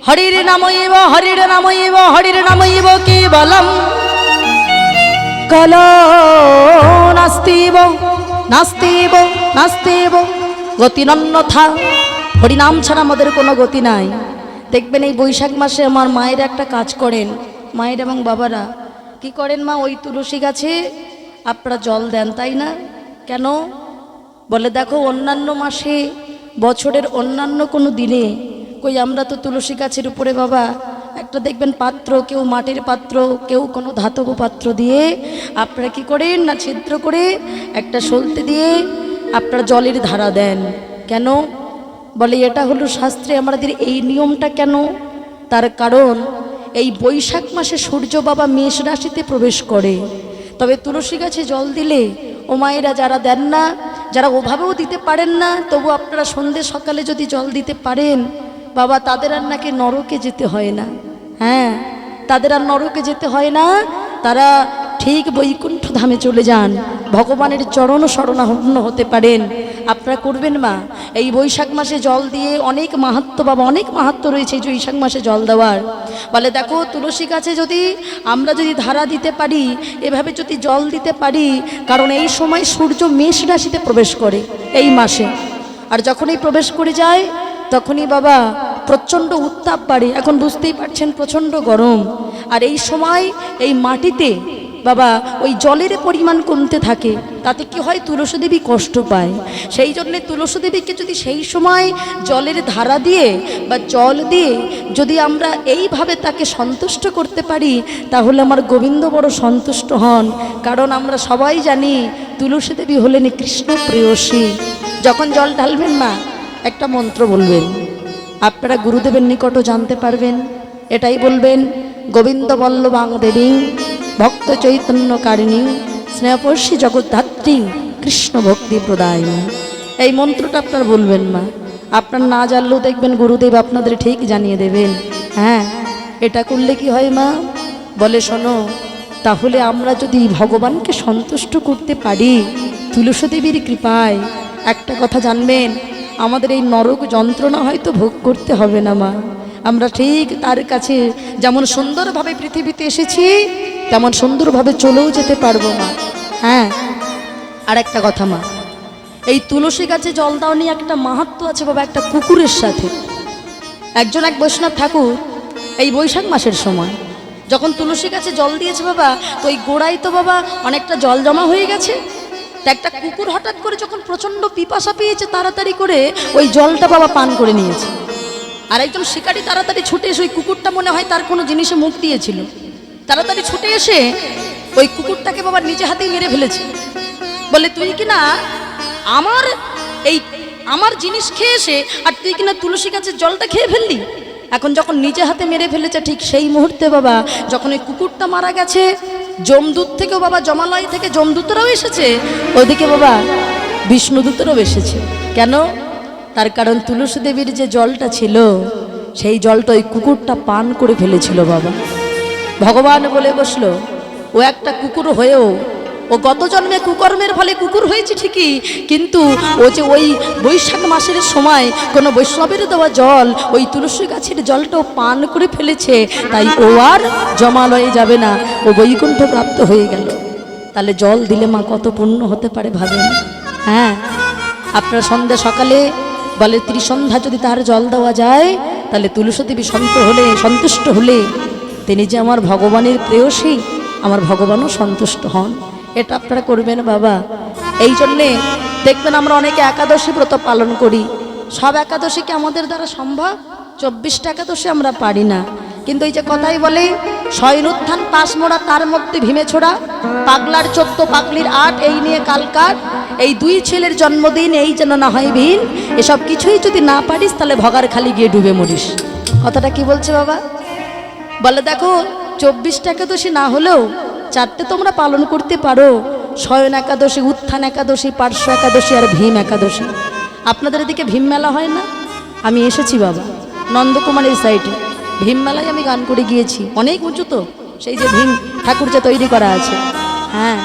হরির নামইব হরির নামইব হরির নামইব কেবলম কল নাস্তিব নাস্তিব নাস্তিব গতিরন্যথা। হরিনাম ছাড়া আমাদের কোনো গতি নাই। দেখবেন এই বৈশাখ মাসে আমার মায়ের একটা কাজ করেন, মায়ের এবং বাবারা কি করেন, মা ওই তুলসী গাছে আপনারা জল দেন, তাই না? কেন বলে, দেখো অন্যান্য মাসে বছরের অন্যান্য কোনো দিনে কই আমরা তো তুলসী গাছের উপরে বাবা একটা দেখবেন পাত্র, কেউ মাটির পাত্র, কেউ কোনো ধাতব পাত্র দিয়ে আপনারা কি করেন না ছিদ্র করে একটা সলতে দিয়ে আপনারা জলের ধারা দেন। কেন বলে, এটা হলো শাস্ত্রে আমাদের এই নিয়মটা। কেন? তার কারণ এই বৈশাখ মাসে সূর্য বাবা মেষ রাশিতে প্রবেশ করে। তবে তুলসী গাছে জল দিলে ও মায়েরা যারা দেন না, যারা ওভাবেও দিতে পারেন না, তবু আপনারা সন্ধ্যে সকালে যদি জল দিতে পারেন বাবা, তাদের আর নাকি নরকে যেতে হয় না। হ্যাঁ, তাদের আর নরকে যেতে হয় না, তারা ঠিক বৈকুণ্ঠ ধামে চলে যান, ভগবানের চরণ শরণাপন্ন হতে পারেন। আপনারা করবেন মা, এই বৈশাখ মাসে জল দিয়ে অনেক মাহাত্ম্য বাবা, অনেক মাহাত্ম্য রয়েছে এই বৈশাখ মাসে জল দেওয়ার। বলে দেখো তুলসী গাছে যদি আমরা যদি ধারা দিতে পারি, এভাবে যদি জল দিতে পারি, কারণ এই সময় সূর্য মেষ রাশিতে প্রবেশ করে এই মাসে। আর যখনই প্রবেশ করে যায় তখনই বাবা প্রচণ্ড উত্তাপ বাড়ে। এখন বুঝতেই পারছেন প্রচণ্ড গরম। আর এই সময় এই মাটিতে বাবা ওই জলের পরিমাণ কমতে থাকে, তাতে কি হয়, তুলসী দেবী কষ্ট পায়। সেই জন্যে তুলসী দেবীকে যদি সেই সময় জলের ধারা দিয়ে বা জল দিয়ে যদি আমরা এইভাবে তাকে সন্তুষ্ট করতে পারি, তাহলে আমার গোবিন্দ বড় সন্তুষ্ট হন। কারণ আমরা সবাই জানি তুলসী দেবী হলেন কৃষ্ণ প্রেয়সী। যখন জল ঢালবেন না একটা মন্ত্র বলবেন, আপনারা গুরুদেবের নিকটও জানতে পারবেন। এটাই বলবেন, গোবিন্দ বল্লভাং দেবী ভক্ত চৈতন্য কারিণী স্নেহপর্ষী জগদ্ধাত্রী কৃষ্ণ ভক্তি প্রদায়। এই মন্ত্রটা আপনার বলবেন মা, আপনার না জানলেও দেখবেন গুরুদেব আপনাদের ঠিক জানিয়ে দেবেন। হ্যাঁ, এটা করলে কি হয় মা, বলে শোনো, তাহলে আমরা যদি ভগবানকে সন্তুষ্ট করতে পারি তুলসী দেবীর কৃপায়, একটা কথা জানবেন, আমাদের এই নরক যন্ত্রণা হয়তো ভোগ করতে হবে না মা। আমরা ঠিক তার কাছে যেমন সুন্দরভাবে পৃথিবীতে এসেছি তেমন সুন্দরভাবে চলেও যেতে পারবো মা। হ্যাঁ, আর একটা কথা মা, এই তুলসী গাছে জল দাও নিয়ে একটা মাহাত্ম্য আছে বাবা, একটা কুকুরের সাথে। একজন এক বৈষ্ণব ঠাকুর এই বৈশাখ মাসের সময় যখন তুলসী গাছে জল দিয়েছে বাবা, তো ওই গোড়ায় তো বাবা অনেকটা জল জমা হয়ে গেছে। তা একটা কুকুর হঠাৎ করে যখন প্রচণ্ড পিপাসা পেয়েছে, তাড়াতাড়ি করে ওই জলটা বাবা পান করে নিয়েছে। আর একজন শিকারী তাড়াতাড়ি ছুটে এসে, ওই কুকুরটা মনে হয় তার কোনো জিনিসে মুখ দিয়েছিল, তাড়াতাড়ি ছুটে এসে ওই কুকুরটাকে বাবা নিজে হাতেই মেরে ফেলেছে। বলে, তুই কিনা আমার জিনিস খেয়ে এসে আর তুই কিনা তুলসী গাছের জলটা খেয়ে ফেললি। এখন যখন নিজে হাতে মেরে ফেলেছে, ঠিক সেই মুহূর্তে বাবা যখন ওই কুকুরটা মারা গেছে, যমদূত থেকেও বাবা, জমালয় থেকে যমদূতরাও এসেছে, ওইদিকে বাবা বিষ্ণুদূতরাও এসেছে। কেন? তার কারণ তুলসী দেবীর যে জলটা ছিল সেই জলটা ওই কুকুরটা পান করে ফেলেছিল বাবা। ভগবান বলে বসলো, ও একটা কুকুর হয়েও, ও গত জন্মে কুকর্মের ফলে কুকুর হয়েছে ঠিকই, কিন্তু ও যে ওই বৈশাখ মাসের সময় কোনো বৈষ্ণবের দেওয়া জল, ওই তুলসী গাছের জলটাও পান করে ফেলেছে, তাই ও আর জমালয়ে যাবে না, ও বৈকুণ্ঠ প্রাপ্ত হয়ে গেল। তাহলে জল দিলে মা কত পুণ্য হতে পারে ভাবেন। হ্যাঁ, আপনার সন্ধ্যা সকালে বলে ত্রিসন্ধ্যা যদি তার জল দেওয়া যায়, তাহলে তুলসী দেবী সন্তুষ্ট হলে তিনি যে আমার ভগবানের প্রেয়সী, আমার ভগবানও সন্তুষ্ট হন। এটা আপনারা করবেন বাবা। এই জন্যে দেখবেন আমরা অনেকে একাদশী ব্রত পালন করি। সব একাদশী কি আমাদের দ্বারা সম্ভব? 24টা একাদশী আমরা পারি না, কিন্তু এই যে কথাই বলে, শয়ন উত্থান পাশ মোড়া, তার মধ্যে ভীমে ছোড়া, পাগলার 14 পাগলির 8, এই নিয়ে কালকার, এই 2 ছেলের জন্মদিন, এই যেন না হয় ভিন, এসব কিছুই যদি না পারিস তাহলে ভগার খালি গিয়ে ডুবে মরিস। কথাটা কি বলছে বাবা? বলে দেখো 24টা একাদশী না হলেও 4টে তোমরা পালন করতে পারো, শয়ন একাদশী, উত্থান একাদশী, পার্শ্ব একাদশী আর ভীম একাদশী। আপনাদের এদিকে ভীম মেলা হয় না? আমি এসেছি বাবা নন্দকুমারের সাইডে, ভীম মেলায় আমি গান করে গিয়েছি। অনেক উঁচু তো, সেই যে ভীম ঠাকুর যে তৈরি করা আছে। হ্যাঁ,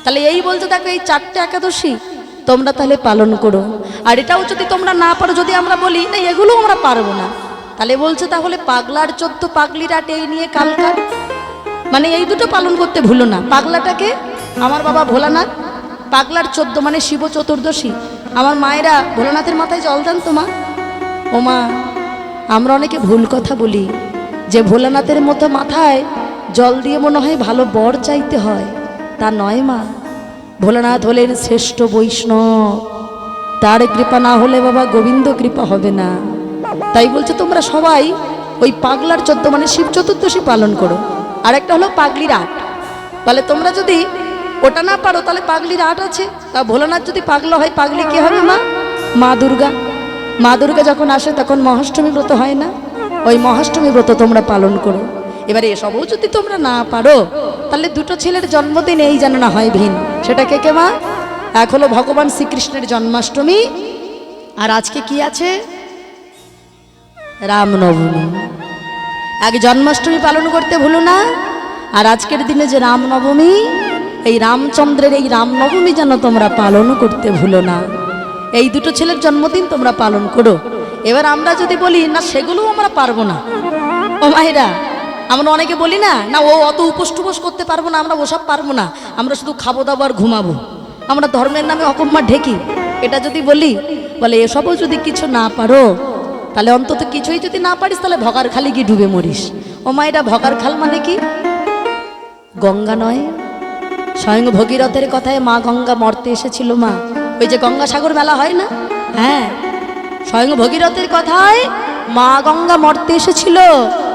তাহলে এই বলতে দেখো এই 4টে একাদশী তোমরা তাহলে পালন করো। আর এটাও যদি তোমরা না পারো, যদি আমরা বলি না এগুলো আমরা পারবো না, তাহলে বলছে তাহলে পাগলার 14 পাগলির আট এই নিয়ে কালকার, মানে এই দুটো পালন করতে ভুলো না। পাগলাটাকে আমার বাবা ভোলানাথ, পাগলার 14 মানে শিব চতুর্দশী। আমার মায়েরা ভোলানাথের মাথায় জল দেন তো মা। ও মা, আমরা অনেকে ভুল কথা বলি যে ভোলানাথের মতো মাথায় জল দিয়ে মনে হয় ভালো বর চাইতে হয়, তা নয় মা। ভোলানাথ হলেন শ্রেষ্ঠ বৈষ্ণব, তার কৃপা না হলে বাবা গোবিন্দ কৃপা হবে না। তাই বলছে তোমরা সবাই ওই পাগলার 14 মানে শিব চতুর্দশী পালন করো। আর একটা হলো পাগলির আট, তাহলে তোমরা যদি ওটা না পারো তাহলে পাগলির আট আছে। তা ভোলানাথ যদি পাগলা হয়, পাগলি কে হবে মা? মা দুর্গা। মা দুর্গা যখন আসে তখন মহাষ্টমী ব্রত হয় না, ওই মহাষ্টমী ব্রত তোমরা পালন করো। এবারে এসবও যদি তোমরা না পারো তাহলে দুটো ছেলের জন্মদিন এই যেন না হয় ভিন। সেটা কে কে মা? এক হলো ভগবান শ্রীকৃষ্ণের জন্মাষ্টমী, আর আজকে কি আছে? রামনবমী। এক জন্মাষ্টমী পালন করতে ভুলো না, আর আজকের দিনে যে রামনবমী, এই রামচন্দ্রের এই রামনবমী যেন তোমরা পালন করতে ভুলো না। এই দুটো ছেলের জন্মদিন তোমরা পালন করো। এবার আমরা যদি বলি না সেগুলোও আমরা পারবো না, ও মায়েরা, আমরা অনেকে বলি না না ও অত উপোস টুপোস করতে পারবো না, আমরা ওসব পারবো না, আমরা শুধু খাবো দাবো আর ঘুমাবো, আমরা ধর্মের নামে অকম্মা ঢেকি। এটা যদি বলি, বলে এসবও যদি কিছু না পারো তাহলে অন্তত কিছুই যদি না পারিস তাহলে ভগার খালি গিয়ে ডুবে মরিস। ও মায়েরা, ভগার খাল মানে কি? গঙ্গা নয়, স্বয়ং ভগীরথের কথায় মা গঙ্গা মরতে এসেছিল মা। ওই যে গঙ্গাসাগর মেলা হয় না, হ্যাঁ, স্বয়ং ভগীরথের কথায় মা গঙ্গা মরতে এসেছিল,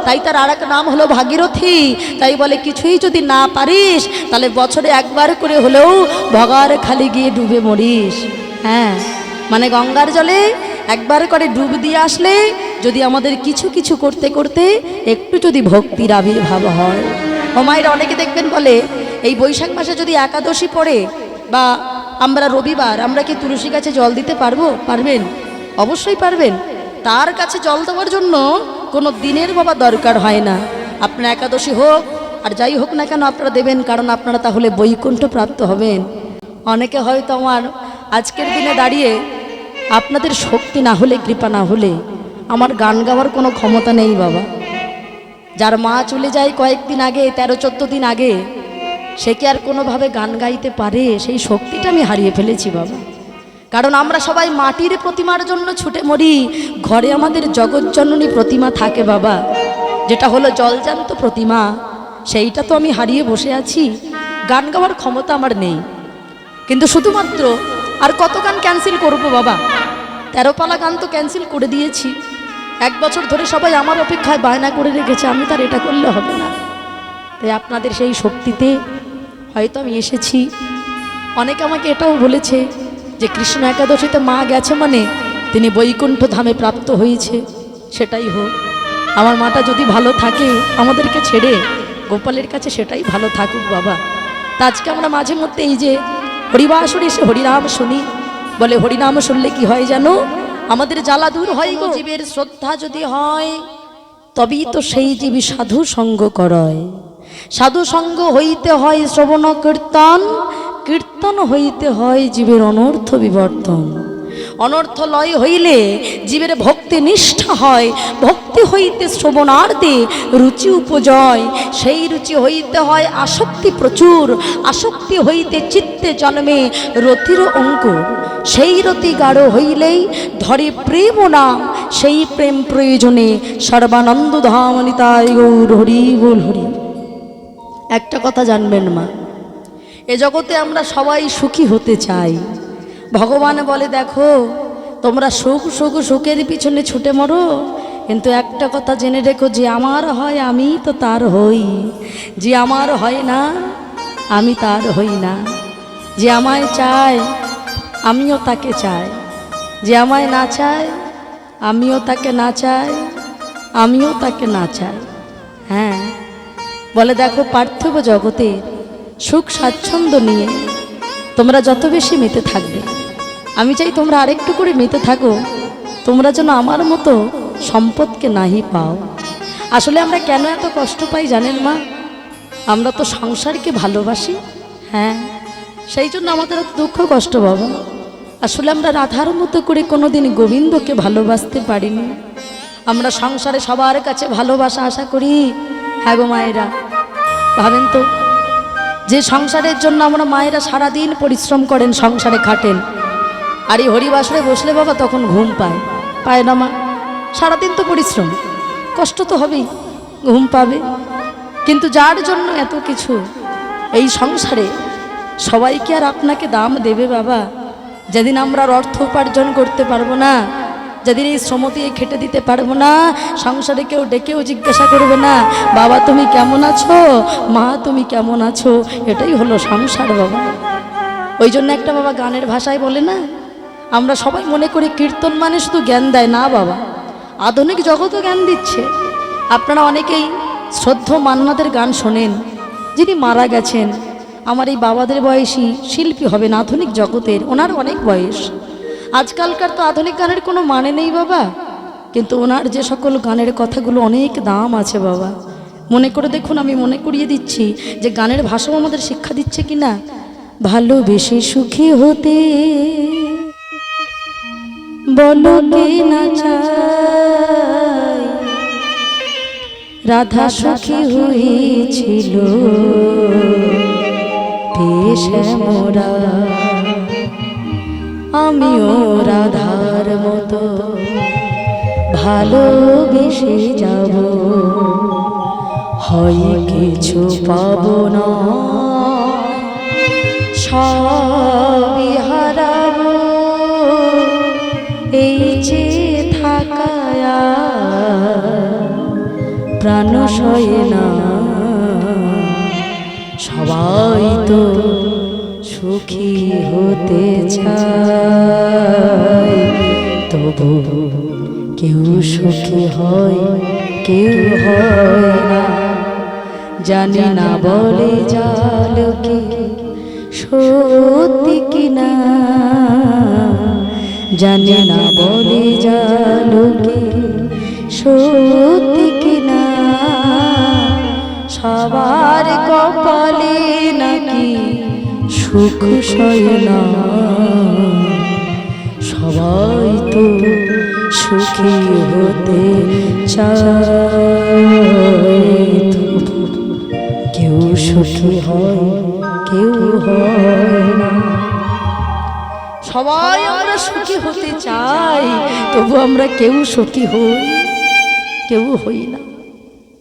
তাই তার আর এক নাম হলো ভাগীরথী। তাই বলে কিছুই যদি না পারিস তাহলে বছরে একবার করে হলেও ভগার খালি গিয়ে ডুবে মরিস। হ্যাঁ, মানে গঙ্গার জলে একবার করে ডুব দিয়ে আসলে যদি আমাদের কিছু কিছু করতে করতে একটু যদি ভক্তির আবির্ভাব হয়। ও মায়েরা, অনেকে দেখবেন বলে এই বৈশাখ মাসে যদি একাদশী পড়ে বা আমরা রবিবার, আমরা কি তুলসী গাছে জল দিতে পারবো? পারবেন, অবশ্যই পারবেন। তার কাছে জল দেওয়ার জন্য কোনো দিনের বাবা দরকার হয় না। আপনার একাদশী হোক আর যাই হোক না কেন আপনারা দেবেন, কারণ আপনারা তাহলে বৈকুণ্ঠ প্রাপ্ত হবেন। অনেকে হয়তো আমার আজকের দিনে দাঁড়িয়ে আপনাদের শক্তি না হলে, কৃপা না হলে আমার গান গাওয়ার কোনো ক্ষমতা নেই বাবা। যার মা চলে যায় কয়েকদিন আগে, 13-14 দিন আগে, সে কি আর কোনোভাবে গান গাইতে পারে? সেই শক্তিটা আমি হারিয়ে ফেলেছি বাবা। কারণ আমরা সবাই মাটির প্রতিমার জন্য ছুটে মরি, ঘরে আমাদের জগৎজননী প্রতিমা থাকে বাবা, যেটা হলো জলজান্ত প্রতিমা, সেইটা তো আমি হারিয়ে বসে আছি। গান গাওয়ার ক্ষমতা আমার নেই, কিন্তু শুধুমাত্র আর কত গান ক্যান্সেল করবো বাবা? 13 পালা গান তো ক্যান্সেল করে দিয়েছি। 1 বছর ধরে সবাই আমার অপেক্ষায় বায়না করে রেখেছে, আমি তার এটা করলে হবে না। তাই আপনাদের সেই শক্তিতে হয়তো আমি এসেছি। অনেকে আমাকে এটাও বলেছে যে কৃষ্ণ একাদশীতে মা গেছে মানে তিনি বৈকুণ্ঠ ধামে প্রাপ্ত হয়েছে। সেটাই হোক, আমার মাটা যদি ভালো থাকে আমাদেরকে ছেড়ে গোপালের কাছে, সেটাই ভালো থাকুক বাবা। তা আজকে আমরা মাঝে মধ্যে এই যে হরিবাসরে এসে হরিনাম শুনি, বলে হরিনাম শুনলে কি হয় জানো? আমাদের জ্বালা দূর হয় গো। জীবের শ্রদ্ধা যদি হয় তবেই তো সেই জীবী সাধু সঙ্গ করয়। সাধু সঙ্গ হইতে হয় শ্রবণ কীর্তন, কীর্তন হইতে হয় জীবের অনর্থ বিবর্তন। অনর্থ লয় হইলে জীবের ভক্তি নিষ্ঠা হয়, ভক্তি হইতে শ্রবণার্থে রুচি উপজয়, সেই রুচি হইতে হয় আসক্তি প্রচুর, আসক্তি হইতে চিত্তে জন্মে রতির অঙ্কুর, সেই রতি গাঢ় হইলেই ধরে প্রেম নাম, সেই প্রেম প্রয়োজনে সর্বানন্দ ধাম নিতাই গৌর হরি বল হরি। একটা কথা জানবেন মা, এ জগতে আমরা সবাই সুখী হতে চাই। ভগবান বলে দেখো তোমরা সুখ সুখ সুখের পিছনে ছুটে মরো, কিন্তু একটা কথা জেনে রেখো, যে আমার হয় আমি তো তার হই, যে আমার হয় না আমি তার হই না। যে আমায় চায় আমিও তাকে চাই, যে আমায় না চায় আমিও তাকে না চাই, আমিও তাকে না চাই। হ্যাঁ, বলে দেখো পার্থিব জগতে সুখ স্বাচ্ছন্দ্য নিয়ে তোমরা যত বেশি মেতে থাকবে, আমি চাই তোমরা আরেকটু করে মেতে থাকো, তোমরা যেন আমার মতো সম্পদকে নাহি পাও। আসলে আমরা কেন এত কষ্ট পাই জানেন মা? আমরা তো সংসারকে ভালোবাসি, হ্যাঁ, সেই জন্য আমাদের এত দুঃখ কষ্ট বাবা। আসলে আমরা রাধার মতো করে কোনোদিন গোবিন্দকে ভালোবাসতে পারিনি। আমরা সংসারে সবার কাছে ভালোবাসা আশা করি। হ্যাঁ গো মায়েরা, ভাবেন তো, যে সংসারের জন্য আমরা মায়েরা সারাদিন পরিশ্রম করেন, সংসারে খাটেন, আর এই হরিবাসরে বসলে বাবা তখন ঘুম পায় না মা? সারাদিন তো পরিশ্রম, কষ্ট তো হবেই, ঘুম পাবে। কিন্তু যার জন্য এত কিছু এই সংসারে, সবাই কি আর আপনাকে দাম দেবে বাবা? যেদিন আমরা অর্থ উপার্জন করতে পারবো না, যেদিন এই শ্রম দিয়ে খেটে দিতে পারবো না, সংসারে কেউ ডেকেও জিজ্ঞাসা করবে না বাবা তুমি কেমন আছো, মা তুমি কেমন আছো। এটাই হলো সংসার বাবা। ওই জন্য একটা বাবা গানের ভাষায় বলে না, আমরা সবাই মনে করি কীর্তন মানে শুধু জ্ঞান দেয় না বাবা, আধুনিক জগতও জ্ঞান দিচ্ছে। আপনারা অনেকেই শ্রদ্ধ মান্নাদের গান শোনেন, যিনি মারা গেছেন, আমার এই বাবাদের বয়সী শিল্পী হবেন আধুনিক জগতের, ওনার অনেক বয়স। আজকালকার তো আধুনিক গানের কোনো মানে নেই বাবা, কিন্তু ওনার যে সকল গানের কথাগুলো অনেক দাম আছে বাবা। মনে করে দেখুন, আমি মনে করিয়ে দিচ্ছি যে গানের ভাষাও আমাদের শিক্ষা দিচ্ছে কিনা। ভালোবেসে সুখী হতে বলো কে না চায়, রাধা সুখী হয়েছিল বেশ মোরা, আমিও রাধার মতো ভালোবেসে যাব, হয় কিছু পাবো না সবই হারাবো, এই যে থাকায়া প্রাণ সয়ে না, সবাই তো সুখী হতে চায়, তবু কেউ সুখী হয় কেউ হয় না, জানি না বলে জালকে সত্যি কিনা, জানি না বলে জালকে সত্যি কিনা, সবার কপালে নাকি সুখ সয় না, সবাই তো সুখী হতে চায়, কেউ সুখী হয় কেউ হয় না। সবাই আমরা সুখী হতে চাই, তবু আমরা কেউ সুখী হই কেউ হই না।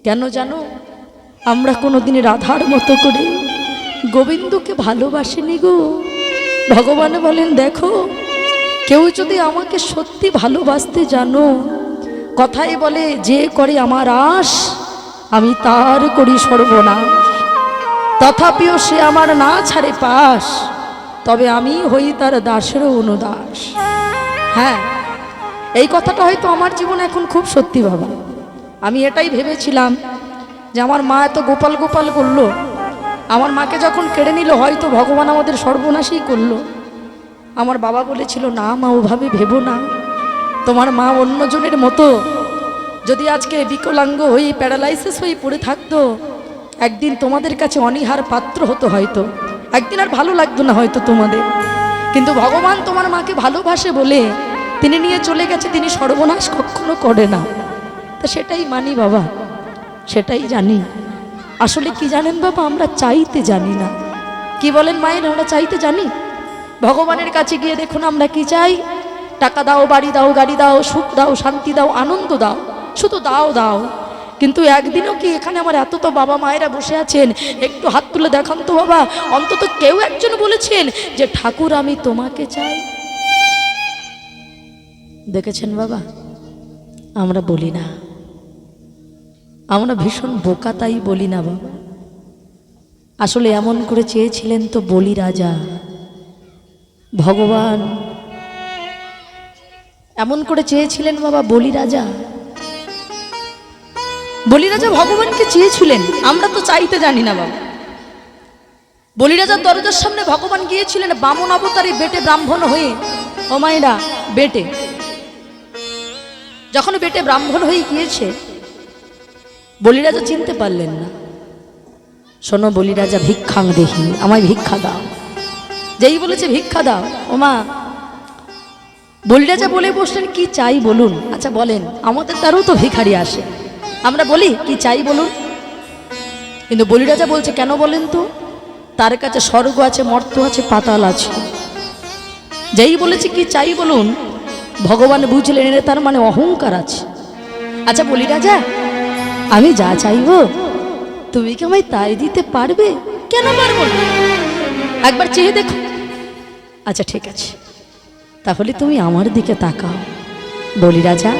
কেন জানো? আমরা কোনোদিন রাধার মতো করে গোবিন্দকে ভালোবাসিনি গো। ভগবান বলেন দেখো, কেউ যদি আমাকে সত্যি ভালোবাসতে জানো, কথাই বলে যে করে আমার আশ আমি তার করি সর্বনাশ, তথাপিও সে আমার না ছাড়ে পাশ, তবে আমি হই তার দাসেরও অনুদাস। হ্যাঁ, এই কথাটা হয়তো আমার জীবনে এখন খুব সত্যি বাবা। আমি এটাই ভেবেছিলাম যে আমার মা এত গোপাল গোপাল করলো, আমার মাকে যখন কেড়ে নিল হয়তো ভগবান আমাদের সর্বনাশই করলো। আমার বাবা বলেছিল না মা, ওভাবে ভেবো না, তোমার মা অন্যজনের মতো যদি আজকে বিকলাঙ্গ হয়ে প্যারালাইসিস হয়ে পড়ে থাকতো, একদিন তোমাদের কাছে অনীহার পাত্র হতো, হয়তো একদিন আর ভালো লাগতো না হয়তো তোমাদের। কিন্তু ভগবান তোমার মাকে ভালোবাসে বলে তিনি নিয়ে চলে গেছে, তিনি সর্বনাশ কখনো করে না। তা সেটাই মানি বাবা, সেটাই জানি। আসলে কি জানেন বাবা, আমরা চাইতে জানি না। কি বলেন মায়ের, আমরা চাইতে জানি? ভগবানের কাছে গিয়ে দেখুন আমরা কি চাই? টাকা দাও, বাড়ি দাও, গাড়ি দাও, সুখ দাও, শান্তি দাও, আনন্দ দাও, শুধু দাও দাও। কিন্তু একদিনও কি এখানে আমার এত তো বাবা মায়েরা বসে আছেন, একটু হাত তুলে দেখান তো বাবা, অন্তত কেউ একজন বলেছেন যে ঠাকুর আমি তোমাকে চাই? দেখেছেন বাবা, আমরা বলি না, আমরা ভীষণ বোকা, তাই বলি না বাবা। আসলে এমন করে চেয়েছিলেন তো বলি রাজা, ভগবান এমন করে চেয়েছিলেন বাবা, বলি রাজা, বলি রাজা ভগবানকে চেয়েছিলেন, আমরা তো চাইতে জানি না বাবা। বলি রাজার দরজার সামনে ভগবান গিয়েছিলেন বামন অবতারে, বেটে ব্রাহ্মণ হয়ে। ও মায়েরা, বেটে যখন বেটে ব্রাহ্মণ হয়ে গিয়েছে, বলি রাজা চিনতে পারলেন না। শোনো বলি রাজা, ভিক্ষাং দেহি, আমায় ভিক্ষা দাও। যেই বলেছে ভিক্ষা দাও, ও মা বলিরাজা বলে বসলেন, কি চাই বলুন। আচ্ছা বলেন, আমাদের দ্বারাও তো ভিখারি আসে, আমরা বলি কি চাই বলুন। কিন্তু বলিরাজা বলছে, কেন বলেন তো? তার কাছে স্বর্গ আছে, মর্ত আছে, পাতাল আছে। যেই বলেছে কি চাই বলুন, ভগবান বুঝলেন এর তার মানে অহংকার আছে। আচ্ছা বলিরাজা, আমি যা চাইবো তুমি কি আমায় তাই দিতে পারবে? কেন পারবো না, একবার চেয়ে দেখো। আচ্ছা ঠিক আছে, তাহলে তুমি আমার দিকে তাকাও। বলিরাজা,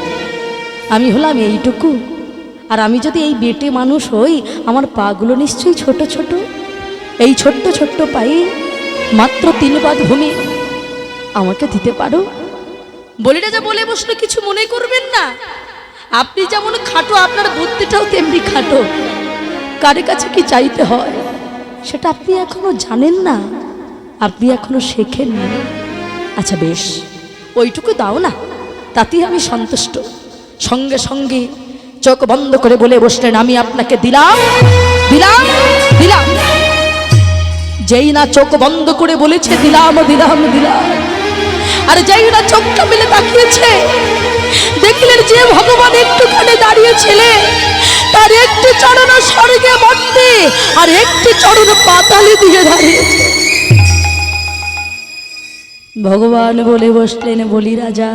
আমি হলাম এইটুকু, আর আমি যদি এই বেটে মানুষ হই, আমার পাগুলো নিশ্চয়ই ছোট ছোট। এই ছোট্ট ছোট্ট পায়ে মাত্র 3 পাদ ভূমি আমাকে দিতে পারো? বলিরাজা বলে বসলো, কিছু মনে করবেন না, আপনি যেমন খাটো আপনার বুদ্ধিটাও তেমনি খাটো। কার কাছে কি চাইতে হয় সেটা আপনি এখনো জানেন না, আপনি এখনো শেখেননি। আচ্ছা বেশ, ওইটুকু দাও না, তাতেই আমি সন্তুষ্ট। সঙ্গে সঙ্গে চোখ বন্ধ করে বলে বসলেন, আমি আপনাকে দিলাম দিলাম দিলাম। যেই না চোখ বন্ধ করে বলেছে দিলাম দিলাম দিলাম, আর যেই না চোখটা মেলে তাকিয়েছে, দেখলেন যে ভগবান একটুখানি দাঁড়িয়েছিলেন, তার একটি চরণ স্বর্গে মর্তে আর একটি চরণ পাতালে দিয়ে দাঁড়িয়েছে। ভগবান বলে বসলেন, বলিরাজা,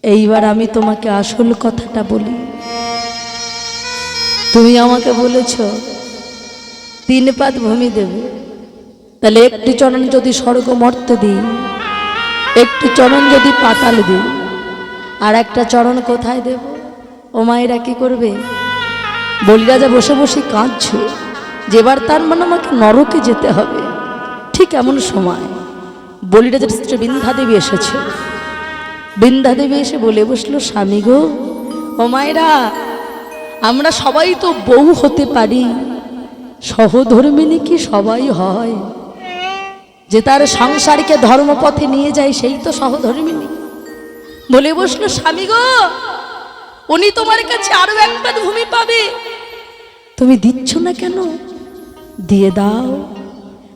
এইবার আমি তোমাকে আসল কথাটা বলি। তুমি আমাকে বলেছ 3 পাদ ভূমি দেবে, তাহলে একটি চরণ যদি স্বর্গ মর্ত দিই, একটি চরণ যদি পাতাল দিই, আর একটা চরণ কোথায় দেব? ও মায়েরা কি করবে? বলিরাজা বসে বসে কাঁদছে, যেবার তার মানে আমাকে নরকে যেতে হবে। ঠিক এমন সময় বলিরাজার স্ত্রী বিন্ধ্যাদেবী এসেছে। বিন্ধ্যাদেবী এসে বলে বসলো, স্বামী গো, ও মায়েরা, আমরা সবাই তো বউ হতে পারি, সহধর্মিনী কি সবাই হয়? যে তার সংসারকে ধর্মপথে নিয়ে যায় সেই তো সহধর্মিনী। বলে বসলো, স্বামী গো, উনি তোমার কাছে আরো 1 পাদ ভূমি পাবে, তুমি দিচ্ছ না কেন? দিয়ে দাও।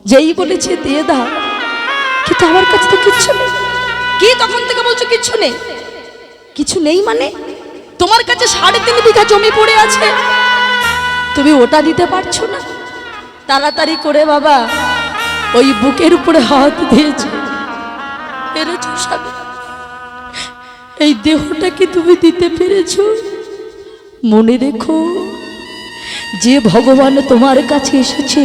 যেই বলেছে দিয়ে দাও, কিন্তু আমার কাছে তো কিচ্ছু নেই। কি তখন থেকে বলছো কিচ্ছু নেই? কিছু নেই মানে তোমার কাছে 3.5 বিঘা জমি পড়ে আছে, তুমি ওটা দিতে পারছো না? তাড়াতাড়ি করে বাবা ওই বুকের উপরে হাত দিয়েছে, পেরেছ স্বামী? এই দেহটা কি তুমি দিতে পেরেছ? মনে রেখো, যে ভগবান তোমার কাছে এসেছে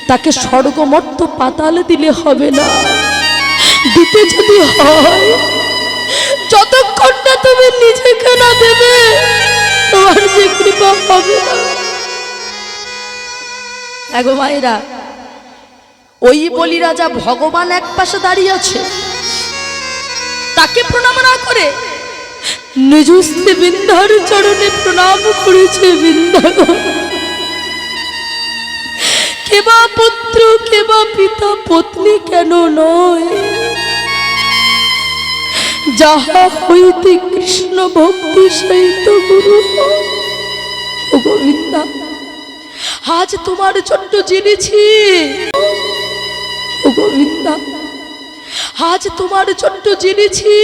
তাকে স্বর্গ মর্ত পাতাল দিলে হবে না, দিতে যদি হয় যতক্ষণ না তুমি নিজেকে না দেবে তোমার যে কৃপা হবে না। এগো মায়েরা, ওই বলিরাজা ভগবান এক পাশে দাঁড়িয়ে আছে, তাকে প্রণাম না করে নিজ স্ত্রী বিন্ধ্যার চরণে প্রণাম করেছে। বিন্ধ্যা কেবা পুত্র কেবা পিতা পত্নী কেন নয়, যাহা হইতে কৃষ্ণ ভক্তি সহিত গুরু। ও গোবিন্দা, আজ তোমার জন্য জেনেছি, ও গোবিন্দা, আজ তোমার জন্য জেনেছি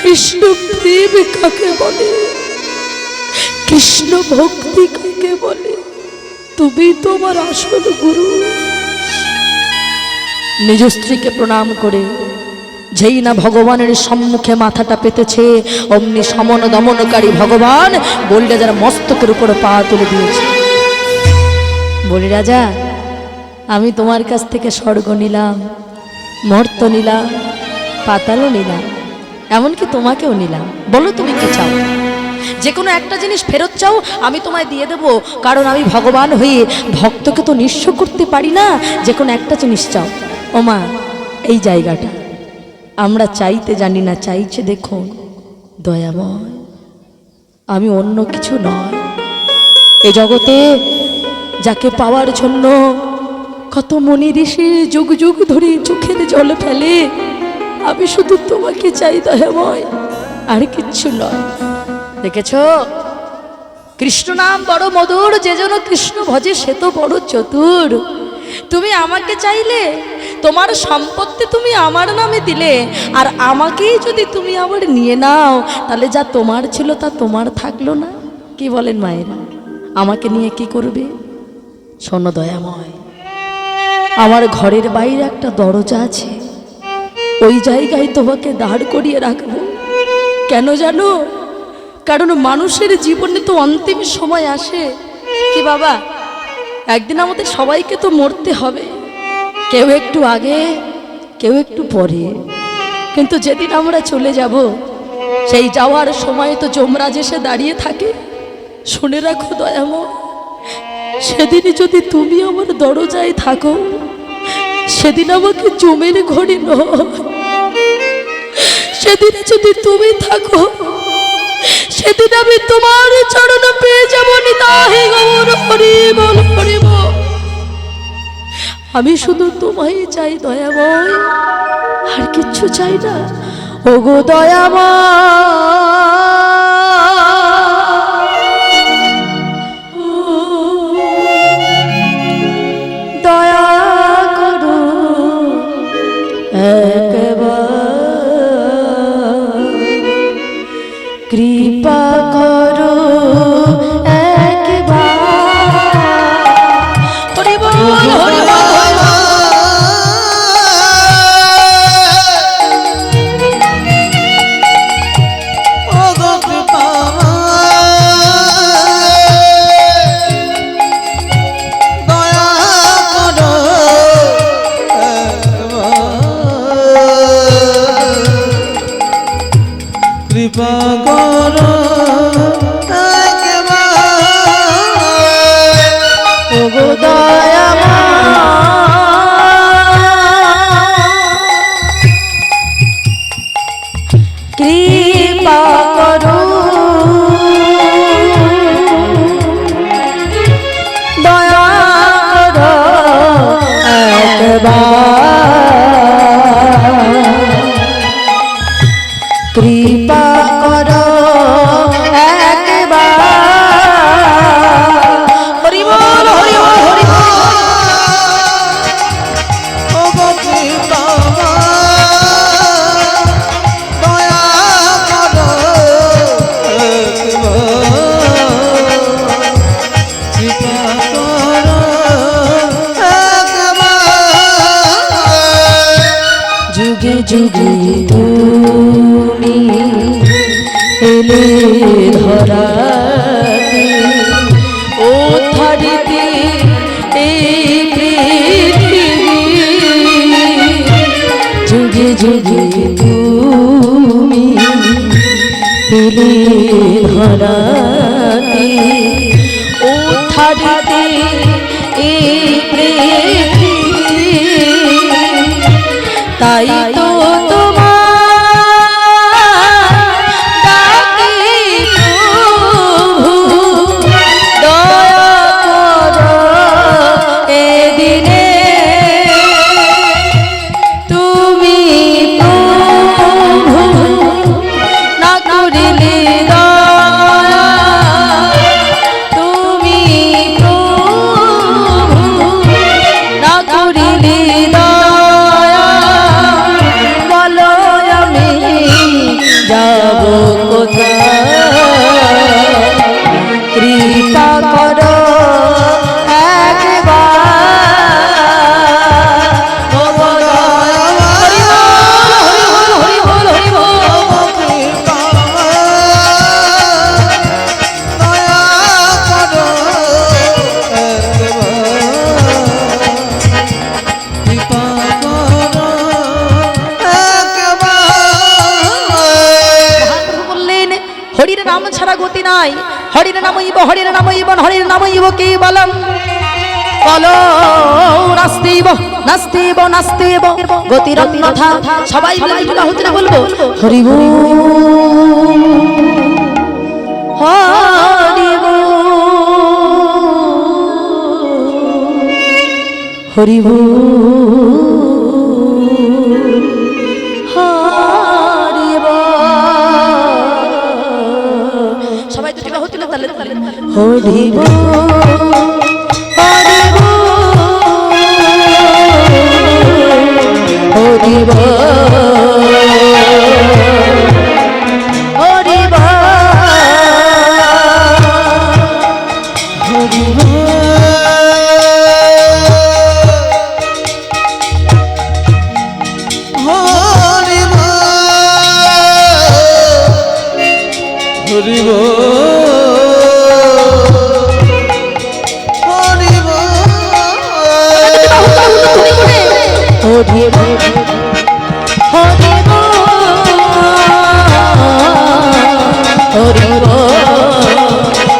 কৃষ্ণ প্রেম কাকে বলে, কৃষ্ণ ভক্তি কাকে বলে। তুমি তোমার আসল গুরু। নিজ স্ত্রীকে প্রণাম করে যেই না ভগবানের সম্মুখে মাথাটা পেতেছে, অমনি সমন দমনকারী ভগবান বলিরাজার মস্তকের উপর পা তুলে দিয়েছে। বলিরাজা, আমি তোমার কাছ থেকে স্বর্গ নিলাম, মর্ত নিলাম, পাতালও নিলাম, এমনকি তোমাকেও নিলাম। বলো তুমি কি চাও? যে কোনো একটা জিনিস ফেরত চাও, আমি তোমায় দিয়ে দেব, কারণ আমি ভগবান হয়ে ভক্তকে তো নিঃস্ব করতে পারি না। যে কোনো একটা জিনিস চাও। ওমা, এই জায়গাটা আমরা চাইতে জানি না, চাইছে দেখুন দয়াময়, আমি অন্য কিছু নয়। এ জগতে যাকে পাওয়ার জন্য কত মনি ঋষি যুগ যুগ ধরে চোখের জল ফেলে, আমি শুধু তোমাকে চাই দয়াময়, আর কিচ্ছু নয়। দেখেছ, কৃষ্ণ নাম বড় মধুর, যে যেন কৃষ্ণ ভজে সে তো বড় চতুর। তুমি আমাকে চাইলে তোমার সম্পত্তি তুমি আমার নামে দিলে, আর আমাকেই যদি তুমি আবার নিয়ে নাও, তাহলে যা তোমার ছিল তা তোমার থাকলো না। কি বলেন মায়েরা? আমাকে নিয়ে কি করবে? শোনো দয়াময়, আমার ঘরের বাইরে একটা দরজা আছে, ওই জায়গায় তোমাকে দাঁড় করিয়ে রাখবো। কেন জানো? কারণ মানুষের জীবনে তো অন্তিম সময় আসে। কি বাবা, একদিন আমাদের সবাইকে তো মরতে হবে, কেউ একটু আগে, কেউ একটু পরে, কিন্তু যেদিন আমরা চলে যাব, সেই যাওয়ার সময় তো যমরাজ এসে দাঁড়িয়ে থাকে। শুনে রাখো দয়াময়, সেদিন যদি তুমি আমার দরজায় থাকো, সেদিন আমাকে জমের ঘরে নয়, সেদিন যদি তুমি থাকো, সেদিন আমি তোমার চরণ পেয়ে যাবো। নিতাই গৌর হরি বল, হরি বল। আমি শুধু তোমায় চাই দয়াময়, আর কিচ্ছু চাই না। ওগো দয়াময়, দয়া করো একবার, কৃপা করো একবার। হরি বল, হরি বল। কৃপা করো ওগো দয়াময়, কৃপা করো, দয়া করো একবার, কৃপা করো একবার। হরি বল, হরি বল, হরি বল। দয়া করো কৃপা করো যুগে যুগে তুমি এলে ধরাতে, ও ধরিতে এই পৃথিবী। যুগে যুগে তুমি এলে ধরাতে, ও ধরিতে এই পৃথিবী। তাই তো তোমার ডাকি প্রভু, দয়া করো এদিনে। তুমি প্রভু না করিলে দয়া, তুমি প্রভু না করিলে দয়া, বলো আমি যাব কোথায়? কৃপা করো একবার। ওগো দয়াময়, হরি বল, হরি বল, হরি বল। দয়া করো কৃপা করো মহাপ্রভু বললেন, হরির নাম ছাড়া গতি নাই। হরির নামইব, হরির নামইব, হরির নামইব কেবলম। বলো নাস্তিব, নাস্তিব, নাস্তিব গতিরন্যথা। সবাই মিলে দুটো হুতরে বলবো, হরি বল, হরি বল, হরি বল, হরি বল। সবাই দুটো বাহু তুলে তালে তালে হরি বল, হরি বল, হরি বল। হরি বল। হরি বল। হরি বল। হরি বল। হরি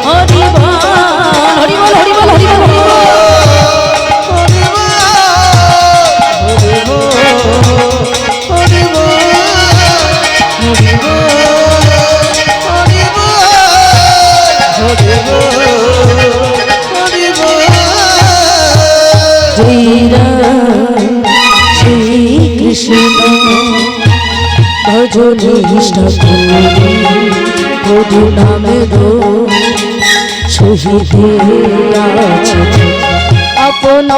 বল। হরি বল। হরি বল। হরি বল। হরি বল। হরি বল। হরি বল। জয় রাম শ্রী কৃষ্ণ ভজনে নিষ্ঠা করি প্রভু নামের সহিতে আছে আপন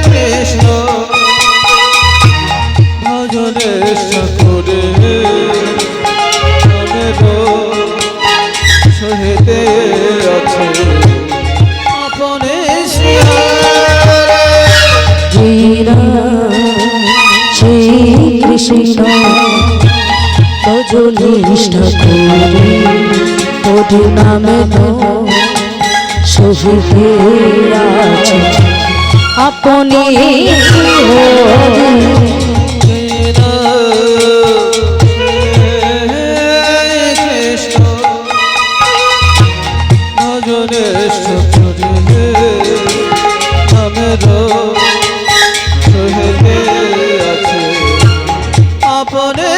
কৃষ্ণ ভজনে সকরে সহিতে আছে আপনে শ্রী কৃষ্ণ ভজনে নিষ্ঠা করি প্রভু নামের সহিতে আছে আপনি কৃষ্ণ ভজনে সকরে আমের সহিতে আছে আপনে